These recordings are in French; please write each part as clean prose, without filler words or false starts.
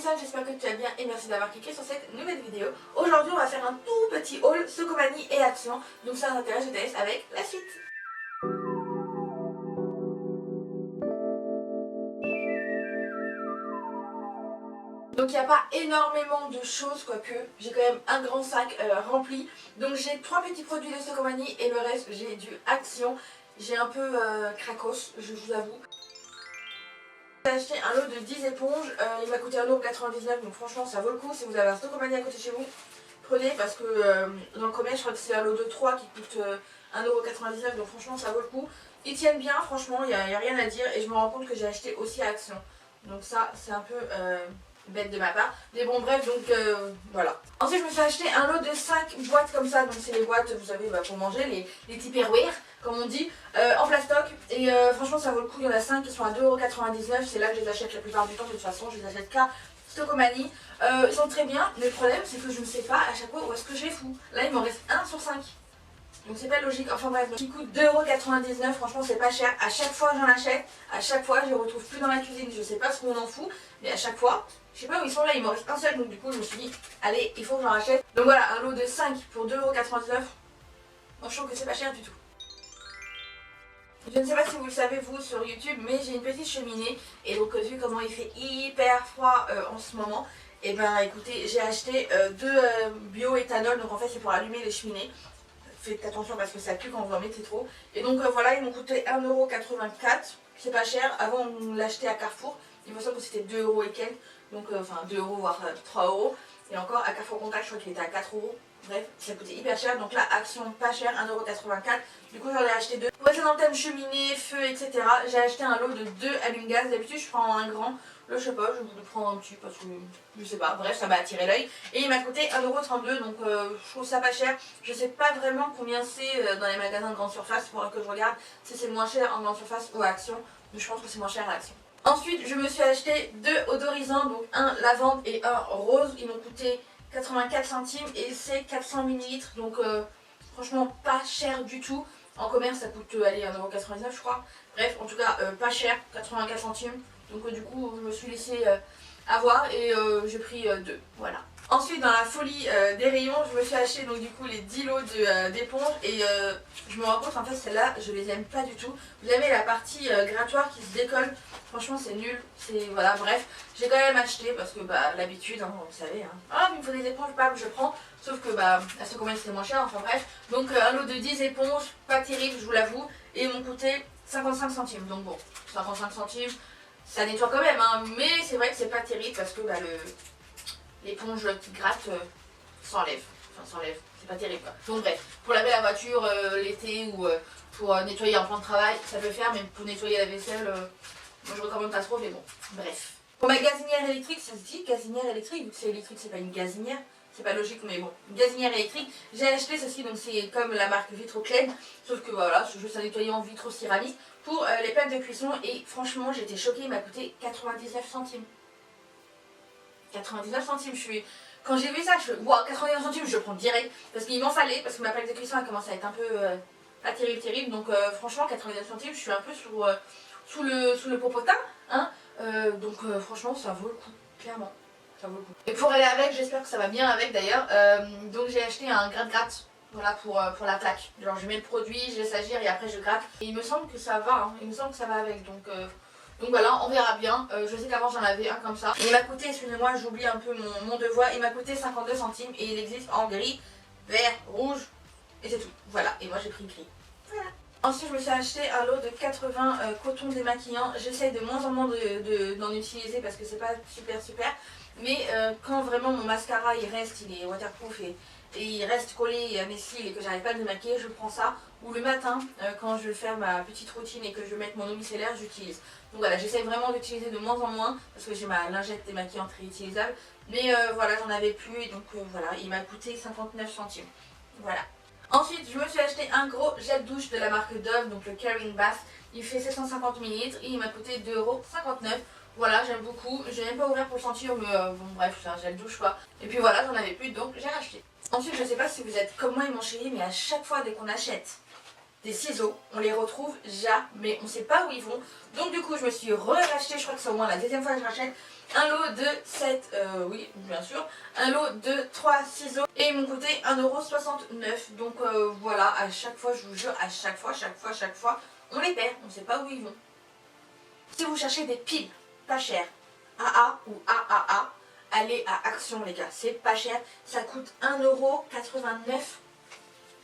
Sam, j'espère que tu vas bien et merci d'avoir cliqué sur cette nouvelle vidéo. Aujourd'hui on va faire un tout petit haul Socomanie et Action. Donc si ça t'intéresse, je te laisse avec la suite. Donc il n'y a pas énormément de choses, quoique j'ai quand même un grand sac rempli. Donc j'ai 3 petits produits de Socomanie et le reste j'ai du Action. J'ai un peu cracos, je vous avoue. J'ai acheté un lot de 10 éponges, il m'a coûté 1,99 €, donc franchement ça vaut le coup. Si vous avez un Socomanie à côté de chez vous, prenez parce que dans le commerce je crois que c'est un lot de 3 qui coûte 1,99 €, donc franchement ça vaut le coup. Ils tiennent bien, franchement il n'y a rien à dire et je me rends compte que j'ai acheté aussi à Action. Donc ça c'est un peu bête de ma part. Mais bon bref, donc voilà. Ensuite je me suis acheté un lot de 5 boîtes comme ça, donc c'est les boîtes vous savez pour manger, les Tupperware comme on dit, en plastoc. Et franchement ça vaut le coup, il y en a 5 qui sont à 2,99 €, c'est là que je les achète la plupart du temps. De toute façon je les achète qu'à Socomanie. Ils sont très bien, mais le problème c'est que je ne sais pas à chaque fois où est-ce que je les fous. Là il m'en reste 1 sur 5. Donc c'est pas logique, enfin bref, qui coûte 2,99 €, franchement c'est pas cher. À chaque fois j'en achète, à chaque fois je les retrouve plus dans la cuisine, je sais pas ce qu'on en fout, mais à chaque fois, je sais pas où ils sont là, il m'en reste un seul, donc du coup je me suis dit, allez, il faut que j'en rachète. Donc voilà, un lot de 5 pour 2,99 €, moi je trouve que c'est pas cher du tout. Je ne sais pas si vous le savez vous sur YouTube, mais j'ai une petite cheminée, et donc vu comment il fait hyper froid en ce moment, et ben écoutez, j'ai acheté 2 bioéthanol, donc en fait c'est pour allumer les cheminées. Faites attention parce que ça pue quand vous en mettez trop. Et donc voilà, ils m'ont coûté 1,84 €. C'est pas cher. Avant on l'achetait à Carrefour. Il me semble que c'était 2 € et quelques. Donc enfin 2 € voire 3 €. Et encore à Carrefour Contact je crois qu'il était à 4 €. Bref, ça coûtait hyper cher. Donc là, Action pas cher, 1,84 €. Du coup j'en ai acheté 2. Pour rester dans le thème cheminée, feu, etc. J'ai acheté un lot de 2 allume-gaz. D'habitude je prends un grand. Là je sais pas, je voulais prendre un petit parce que je sais pas, bref ça m'a attiré l'œil. Et il m'a coûté 1,32 €, donc je trouve ça pas cher. Je sais pas vraiment combien c'est dans les magasins de grande surface, il faudra que je regarde si c'est moins cher en grande surface ou à Action. Mais je pense que c'est moins cher à Action. Ensuite je me suis acheté 2 odorisants, donc un lavande et un rose. Ils m'ont coûté 84 centimes et c'est 400 ml, donc franchement pas cher du tout. En commerce ça coûte allez 1,99 € je crois. Bref, en tout cas pas cher, 84 centimes. Donc du coup je me suis laissé avoir et j'ai pris 2, voilà. Ensuite dans la folie des rayons, je me suis acheté donc du coup les 10 lots d'éponges et je me rends compte en fait celles-là je les aime pas du tout. Vous avez la partie grattoir qui se décolle, franchement c'est nul, c'est voilà bref. J'ai quand même acheté parce que bah l'habitude hein, vous savez hein. Ah il me faut des éponges, bam je prends. Sauf que bah à ce combien c'était moins cher, enfin bref. Donc un lot de 10 éponges, pas terrible je vous l'avoue, et ils m'ont coûté 55 centimes. Donc bon, 55 centimes. Ça nettoie quand même, hein, mais c'est vrai que c'est pas terrible parce que bah, l'éponge qui gratte s'enlève. Enfin, s'enlève, c'est pas terrible quoi. Donc bref, pour laver la voiture l'été ou pour nettoyer un plan de travail, ça peut faire, mais pour nettoyer la vaisselle, moi je recommande pas trop, mais bon, bref. Pour ma gazinière électrique, ça se dit gazinière électrique, vu que c'est électrique, c'est pas une gazinière. C'est pas logique, mais bon, une gazinière électrique. J'ai acheté ceci, donc c'est comme la marque Vitroclen, sauf que voilà, c'est juste un nettoyant vitro-céramique pour les plaques de cuisson. Et franchement, j'étais choquée, il m'a coûté 99 centimes. 99 centimes, quand j'ai vu ça, je fais wow, 99 centimes, je le prends direct. Parce qu'il m'en fallait, parce que ma plaque de cuisson elle commence à être un peu pas terrible. Donc franchement, 99 centimes, je suis un peu sous le popotin. Hein, donc franchement, ça vaut le coup, clairement. Et pour aller avec, j'espère que ça va bien avec d'ailleurs, donc j'ai acheté un gratte-gratte, voilà pour la plaque. Genre je mets le produit, je laisse agir et après je gratte. Et il me semble que ça va, hein. Il me semble que ça va avec, donc voilà, on verra bien. Je sais qu'avant j'en avais un comme ça. Il m'a coûté, excusez-moi j'oublie un peu mon devoir, il m'a coûté 52 centimes et il existe en gris, vert, rouge et c'est tout. Voilà, et moi j'ai pris gris. Voilà. Ensuite je me suis acheté un lot de 80 cotons démaquillants. J'essaye de moins en moins d'en utiliser parce que c'est pas super. Mais quand vraiment mon mascara il est waterproof et il reste collé à mes cils et que j'arrive pas à le démaquiller, je prends ça. Ou le matin, quand je vais faire ma petite routine et que je vais mettre mon eau micellaire, j'utilise. Donc voilà, j'essaie vraiment d'utiliser de moins en moins parce que j'ai ma lingette démaquillante réutilisable. Mais voilà, j'en avais plus et donc voilà, il m'a coûté 59 centimes. Voilà. Ensuite, je me suis acheté un gros gel douche de la marque Dove, donc le Caring Bath. Il fait 750 ml et il m'a coûté 2,59 €. Voilà, j'aime beaucoup. J'ai même pas ouvert pour le sentir, mais bon, bref, c'est un gel douche quoi. Et puis voilà, j'en avais plus donc j'ai racheté. Ensuite, je sais pas si vous êtes comme moi et mon chéri, mais à chaque fois dès qu'on achète des ciseaux, on les retrouve jamais, on sait pas où ils vont. Donc du coup, je me suis racheté, je crois que c'est au moins la deuxième fois que je rachète, un lot de 7, oui bien sûr, un lot de 3 ciseaux et ils m'ont coûté 1,69 €. Donc voilà, à chaque fois, je vous jure, à chaque fois, on les perd, on ne sait pas où ils vont. Si vous cherchez des piles pas chères, AA ou AAA, allez à Action les gars, c'est pas cher, ça coûte 1,89 €.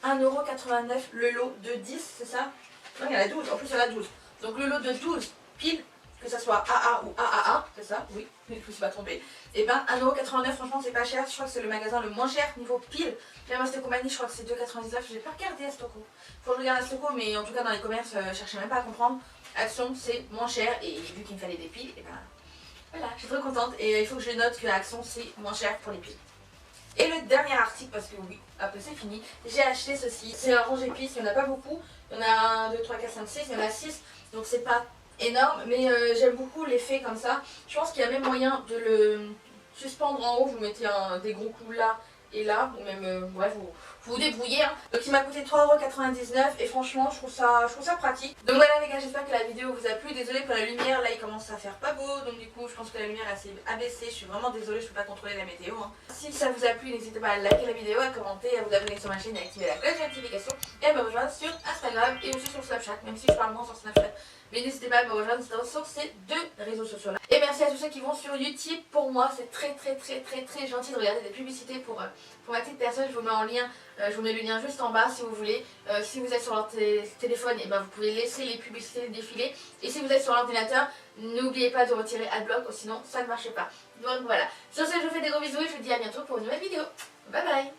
1,89 € le lot de 10, c'est ça? Non, il y en a 12, en plus il y en a 12. Donc le lot de 12 piles, que ça soit AA ou AAA, c'est ça? Oui, je ne me suis pas trompée. Et ben 1,89 €, franchement c'est pas cher, je crois que c'est le magasin le moins cher niveau pile. Même à Stokomani, je crois que c'est 2,99 €, j'ai pas regardé à Stoko. Faut que je regarde à Stoko, mais en tout cas dans les commerces, cherchez même pas à comprendre. Action c'est moins cher et vu qu'il me fallait des piles, et ben voilà, je suis trop contente et il faut que je note que Action c'est moins cher pour les piles. Et le dernier article, parce que oui, après c'est fini, j'ai acheté ceci. C'est un rangé pistes, il n'y en a pas beaucoup. Il y en a 1, 2, 3, 4, 5, 6, il y en a 6. Donc c'est pas énorme, mais j'aime beaucoup l'effet comme ça. Je pense qu'il y a même moyen de le suspendre en haut. Vous mettez des gros coups là et là, ou même, bref, vous débrouillez. Hein. Donc il m'a coûté 3,99 € et franchement, je trouve ça pratique. Donc voilà les gars, j'espère que la vidéo vous a plu. Désolée pour la lumière, là il commence à faire pas beau. Donc du coup, je pense que la lumière est assez abaissée. Je suis vraiment désolée, je peux pas contrôler la météo. Hein. Si ça vous a plu, n'hésitez pas à liker la vidéo, à commenter, à vous abonner sur ma chaîne et à activer la cloche de notification. Et à me rejoindre sur Instagram et aussi sur Snapchat, même si je parle moins sur Snapchat. Mais n'hésitez pas à me rejoindre sur ces deux réseaux sociaux là. Et merci à tous ceux qui vont sur YouTube. Pour moi, c'est très gentil de regarder des publicités pour ma petite personne. Je vous mets en lien, je vous mets le lien juste en bas si vous voulez. Si vous êtes sur leur téléphone, et ben vous pouvez laisser les publicités défiler. Et si vous êtes sur l'ordinateur, n'oubliez pas de retirer Adblock, sinon ça ne marche pas. Donc voilà. Sur ce, je vous fais des gros bisous et je vous dis à bientôt pour une nouvelle vidéo. Bye bye.